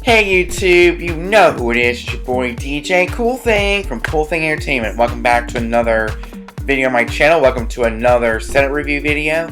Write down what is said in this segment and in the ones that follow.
Hey YouTube, you know who it is, it's your boy DJ Cool Thing from Cool Thing Entertainment. Welcome back to another video on my channel. Welcome to another setup review video.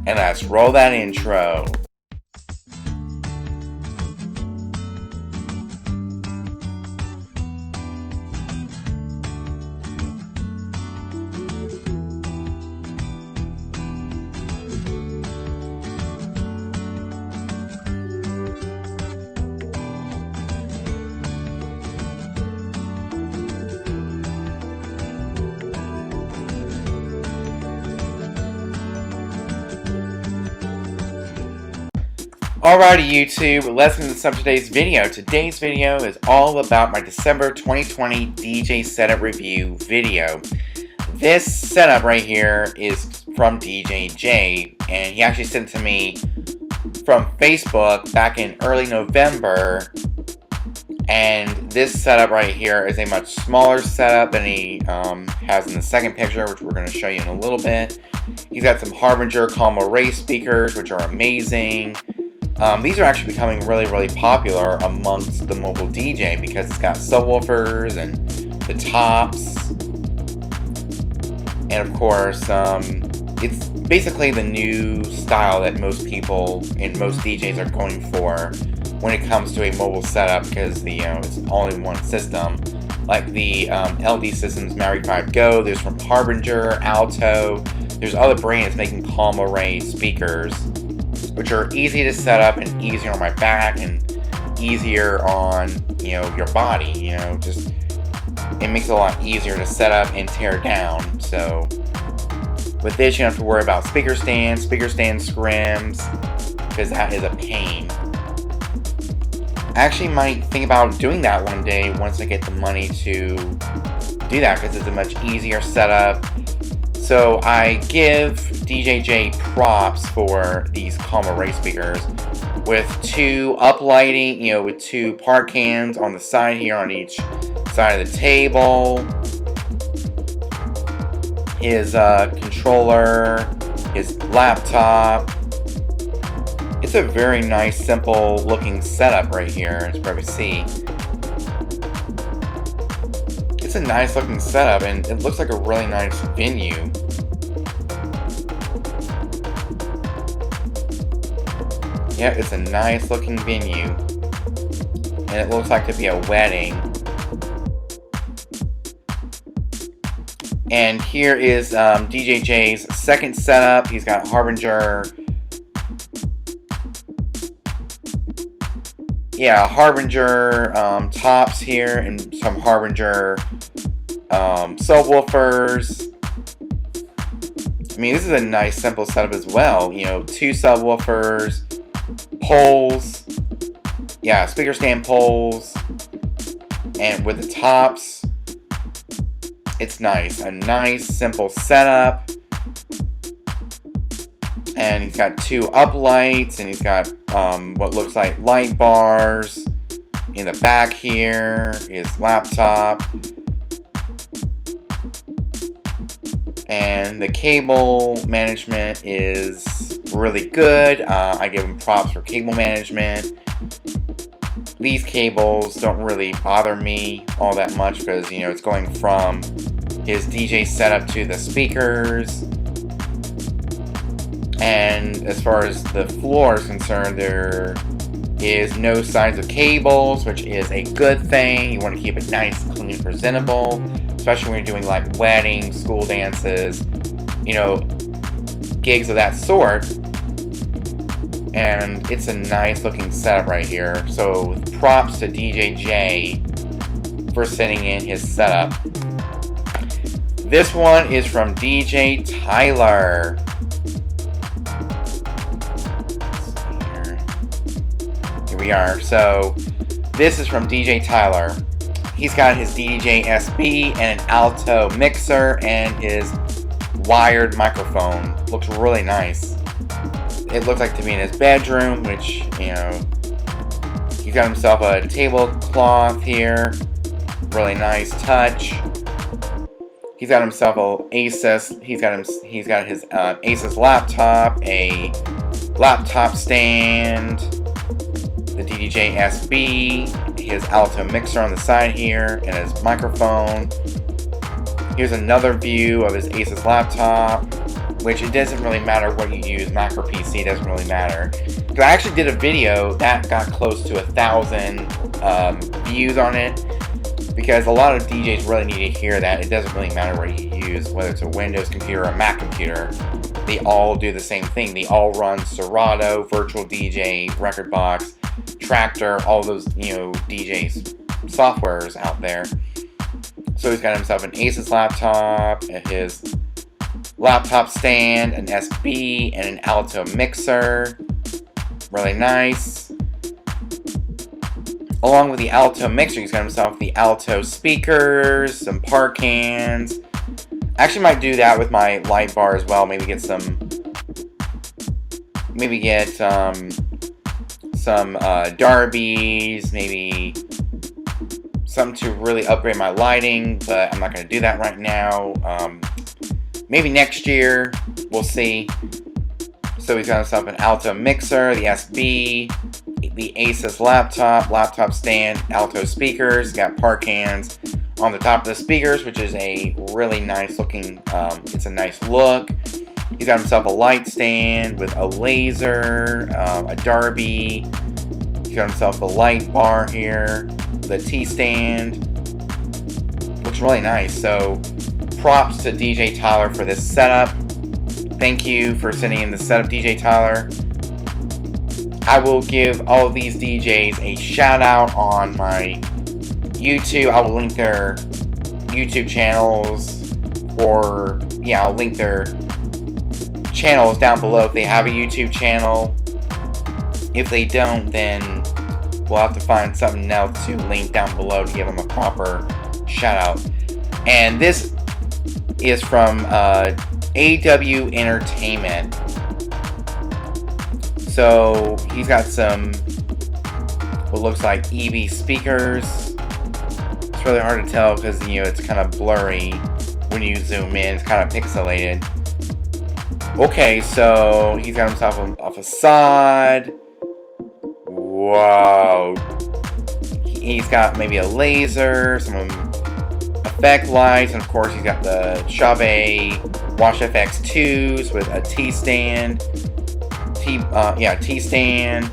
And let's roll that intro. Alrighty YouTube, let's get into today's video. Today's video is all about my December 2020 DJ setup review video. This setup right here is from DJ J, and he actually sent it to me from Facebook back in early November. And this setup right here is a much smaller setup than he has in the second picture, which we're going to show you in a little bit. He's got some Harbinger Calm Array speakers, which are amazing. These are actually becoming really popular amongst the mobile DJ because it's got subwoofers and the tops. And of course, it's basically the new style that most people and most DJs are going for when it comes to a mobile setup, because it's all-in-one system. Like the LD Systems Maori 5 Go, there's from Harbinger, Alto, there's other brands making Calm Array speakers, which are easy to set up and easier on my back and easier on, your body. Just it makes it a lot easier to set up and tear down. So with this, you don't have to worry about speaker stands scrims, because that is a pain. I actually might think about doing that one day once I get the money to do that, because it's a much easier setup. So I give DJ J props for these Calm Array speakers with two uplighting, with two park cans on the side here on each side of the table. His controller, his laptop. It's a very nice, simple looking setup right here, as you probably see. It's a nice looking setup, and it looks like a really nice venue. Yeah, it's a nice looking venue, and it looks like to be a wedding. And here is DJ J's second setup. He's got Harbinger, tops here, and some Harbinger subwoofers. I mean, this is a nice simple setup as well. Two subwoofers, poles, speaker stand poles, and with the tops, it's nice. A nice simple setup. And he's got two uplights, and he's got what looks like light bars in the back here, his laptop. And the cable management is really good. I give him props for cable management. These cables don't really bother me all that much because, it's going from his DJ setup to the speakers. And as far as the floor is concerned, there is no signs of cables, which is a good thing. You want to keep it nice, clean, and presentable, especially when you're doing like weddings, school dances, gigs of that sort. And it's a nice looking setup right here. So props to DJ J for sending in his setup. This one is from DJ Tyler. Here we are. So this is from DJ Tyler. He's got his DJ SB and an Alto mixer and his wired microphone. Looks really nice. It looks like to be in his bedroom, which, he's got himself a tablecloth here. Really nice touch. He's got himself a Asus. He's got his Asus laptop, a laptop stand, the DDJ SB, his alto mixer on the side here, and his microphone. Here's another view of his Asus laptop, which it doesn't really matter what you use, Mac or PC, it doesn't really matter. Because I actually did a video that got close to 1,000 views on it, because a lot of DJs really need to hear that it doesn't really matter what you use, whether it's a Windows computer or a Mac computer. They all do the same thing. They all run Serato, Virtual DJ, Rekordbox, Traktor, all those, DJs softwares out there. So he's got himself an Asus laptop, his laptop stand, an SB, and an alto mixer. Really nice. Along with the alto mixer, he's got himself the alto speakers, some par cans. I actually might do that with my light bar as well. Maybe get some Darbies, maybe something to really upgrade my lighting, but I'm not going to do that right now. Maybe next year, we'll see. So he's got himself an alto mixer, the SB, the Asus laptop stand, alto speakers, got par cans on the top of the speakers, which is a really nice looking, it's a nice look. He's got himself a light stand with a laser, a Darby. He's got himself a light bar here, the T-stand. Looks really nice. So props to DJ Tyler for this setup. Thank you for sending in the setup, DJ Tyler. I will give all of these DJs a shout out on my YouTube. I will link their YouTube channels, or I'll link their channels down below if they have a YouTube channel. If they don't, then we'll have to find something else to link down below to give them a proper shout out. And this is from AW Entertainment. So he's got some what looks like EV speakers. It's really hard to tell because it's kind of blurry when you zoom in. It's kind of pixelated. Okay, so he's got himself a facade. Whoa. He's got maybe a laser, some effect lights, and of course he's got the Chave Wash FX2s with a T-stand. T-stand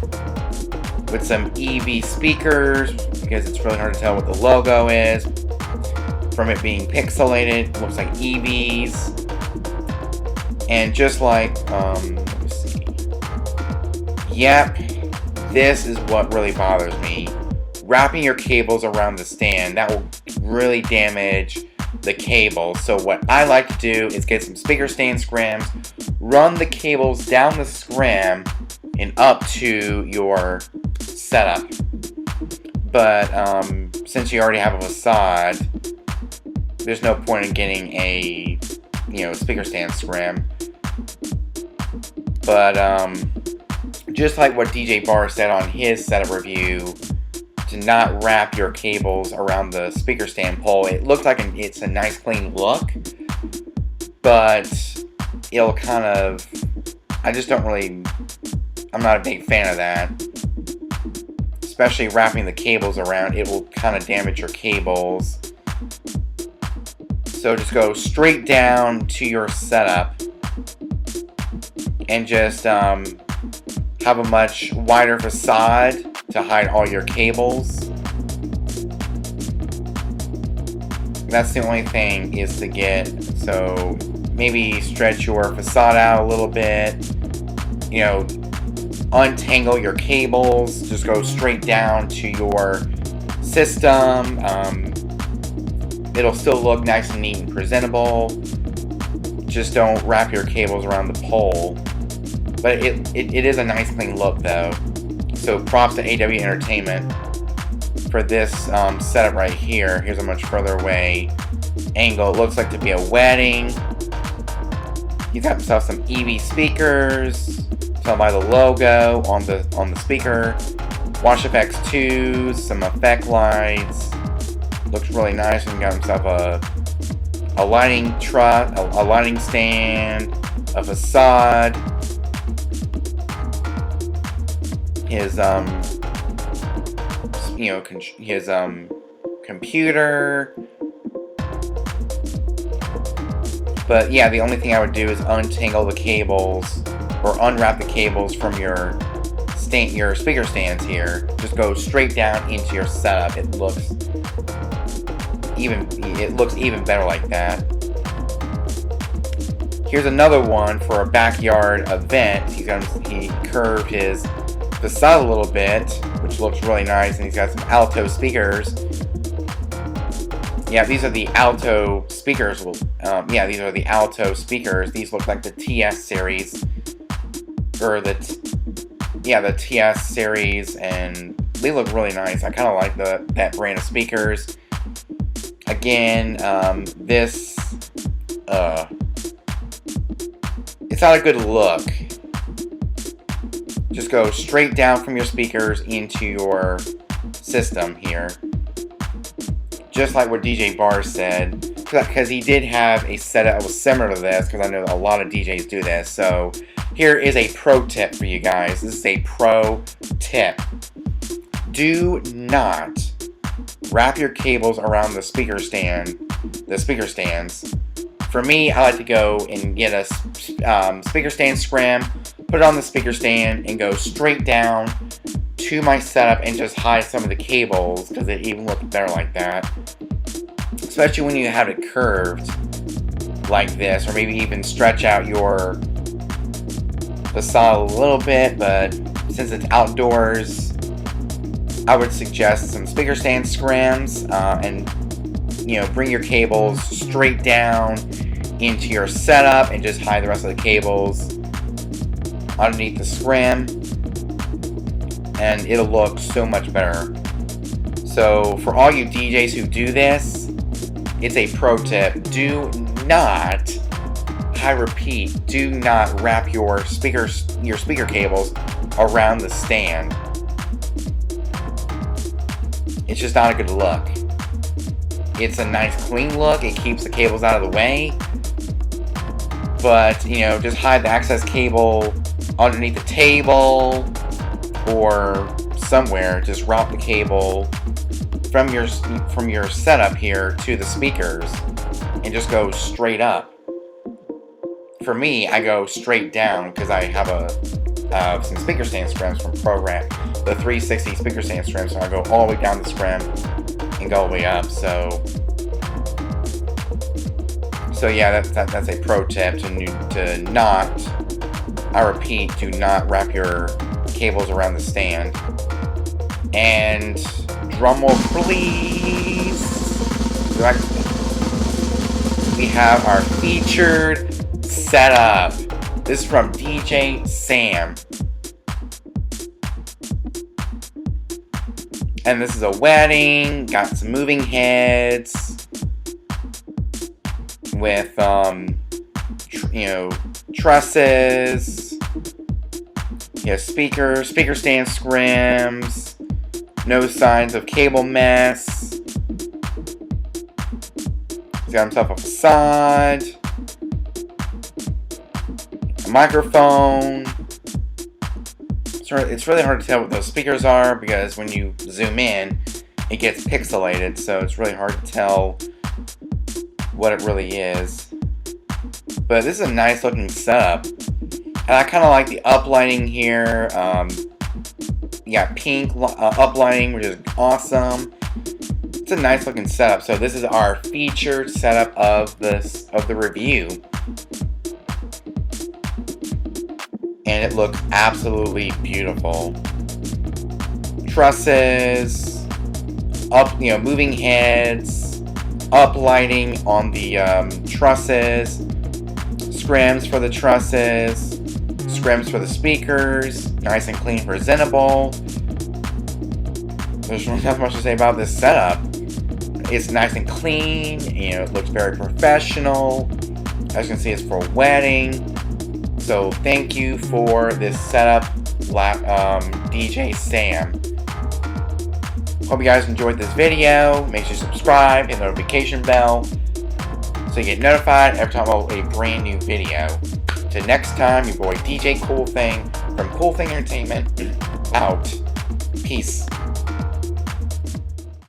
with some EV speakers, because it's really hard to tell what the logo is from it being pixelated. It looks like EVs. And just like, let me see. Yep, this is what really bothers me. Wrapping your cables around the stand, that will really damage the cable. So what I like to do is get some speaker stand scrims, run the cables down the scrim and up to your setup. But since you already have a facade, there's no point in getting a speaker stand scrim. But just like what DJ Barr said on his setup review, to not wrap your cables around the speaker stand pole. It looks like it's a nice clean look, but it'll kind of, I'm not a big fan of that. Especially wrapping the cables around, it will kind of damage your cables. So just go straight down to your setup and just have a much wider facade to hide all your cables. That's the only thing is to get, so maybe stretch your facade out a little bit, untangle your cables, just go straight down to your system. It'll still look nice and neat and presentable. Just don't wrap your cables around the pole. But it is a nice clean look though. So props to AW Entertainment for this setup right here. Here's a much further away angle. It looks like to be a wedding. He's got himself some EV speakers. Tell by the logo on the speaker. Wash FX2s, some effect lights. Looks really nice. And got himself a lighting truck, a lighting stand, a facade. His his computer. But yeah, the only thing I would do is untangle the cables or unwrap the cables from your speaker stands here. Just go straight down into your setup. It looks even better like that. Here's another one for a backyard event. He curved his facade a little bit, which looks really nice, and he's got some alto speakers. Yeah, these are the alto speakers. Yeah, these are the alto speakers. These look like the TS series, or the TS series, and they look really nice. I kind of like that brand of speakers. Again, this it's not a good look. Just go straight down from your speakers into your system here. Just like what DJ Bars said, because he did have a setup that was similar to this, because I know a lot of DJs do this. So here is a pro tip for you guys. This is a pro tip. Do not wrap your cables around the speaker stands. For me, I like to go and get a speaker stand scrim, put it on the speaker stand, and go straight down to my setup and just hide some of the cables, because it even looks better like that. Especially when you have it curved like this, or maybe even stretch out your facade a little bit, but since it's outdoors, I would suggest some speaker stand scrims, and bring your cables straight down into your setup and just hide the rest of the cables underneath the scrim, and it'll look so much better. So for all you DJs who do this, it's a pro tip. Do not, I repeat, do not wrap your speaker cables around the stand. It's just not a good look. It's a nice clean look. It keeps the cables out of the way. But, just hide the access cable underneath the table or somewhere. Just route the cable from your setup here to the speakers and just go straight up. For me, I go straight down because I have some speaker stand scrims from Program, the 360 speaker stand scrims, so I go all the way down the scrim and go all the way up. So yeah, that's a pro tip to not, I repeat, do not wrap your cables around the stand. And drum roll please. We have our featured setup. This is from DJ Sam. And this is a wedding, got some moving heads with trusses, speaker stand scrims, no signs of cable mess. He's got himself a facade, a microphone. It's really hard to tell what those speakers are because when you zoom in, it gets pixelated, so it's really hard to tell what it really is. But this is a nice looking setup, and I kind of like the uplighting here. Pink uplighting, which is awesome. It's a nice looking setup. So this is our featured setup of the review. And it looks absolutely beautiful. Trusses, moving heads, uplighting on the trusses, scrims for the trusses, scrims for the speakers, nice and clean, presentable. There's not much to say about this setup. It's nice and clean, it looks very professional. As you can see, it's for a wedding. So thank you for this setup, DJ Sam. Hope you guys enjoyed this video. Make sure you subscribe, hit the notification bell, so you get notified every time I upload a brand new video. Till next time, your boy DJ Cool Thing from Cool Thing Entertainment out. Peace.